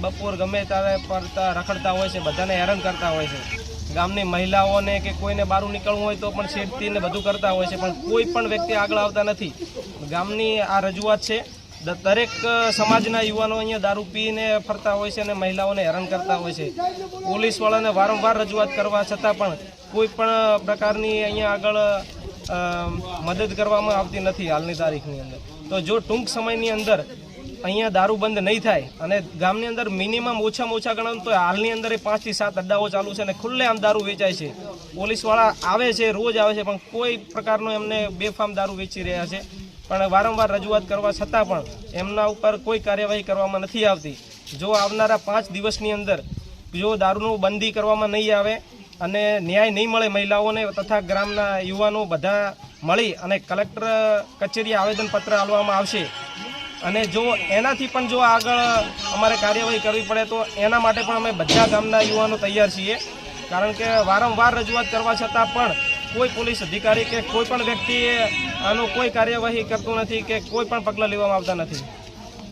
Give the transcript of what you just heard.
બપોર ગમે ત્યારે પડતા રખડતા હોય છે, બધાને હેરાન કરતા હોય છે। ગામની મહિલાઓને કે કોઈને બહાર નીકળવું હોય તો પણ છેડતીને બધું કરતા હોય છે, પણ કોઈ પણ વ્યક્તિ આગળ આવતા નથી। ગામની આ રજૂઆત છે। દરેક સમાજના યુવાનો અહીંયા દારૂ પીને ફરતા હોય છે અને મહિલાઓને હેરાન કરતા હોય છે। પોલીસવાળાને વારંવાર રજૂઆત કરવા છતાં પણ કોઈ પણ પ્રકારની અહીંયા આગળ મદદ કરવામાં આવતી નથી હાલની તારીખની અંદર। તો જો ટૂંક સમયની અંદર અહીંયા દારૂ બંધ નહીં થાય અને ગામની અંદર મિનિમમ ઓછામાં ઓછા ગણો તો હાલની અંદર 5 થી 7 અડ્ડાઓ ચાલુ છે અને ખુલ્લેઆમ દારૂ વેચાય છે। પોલીસવાળા આવે છે, રોજ આવે છે, પણ કોઈ પ્રકારનો એમને બેફામ દારૂ વેચી રહ્યા છે। પણ વારંવાર રજૂઆત કરવા છતાં પણ એમના ઉપર કોઈ કાર્યવાહી કરવામાં નથી આવતી। જો આવનારા 5 દિવસની અંદર જો દારૂનું બંધી કરવામાં નહીં આવે અને ન્યાય નહીં મળે મહિલાઓને તથા ગ્રામના યુવાનો બધા મળી અને કલેક્ટર કચેરીએ આવેદનપત્ર આપવામાં આવશે। અને જો એનાથી પણ જો આગળ અમારે કાર્યવાહી કરવી પડે તો એના માટે પણ અમે બધા ગામના યુવાનો તૈયાર છીએ। કારણ કે વારંવાર રજૂઆત કરવા છતાં પણ કોઈ પોલીસ અધિકારી કે કોઈ પણ વ્યક્તિ આનો કોઈ કાર્યવાહી કરતું નથી કે કોઈ પણ પગલાં લેવામાં આવતા નથી।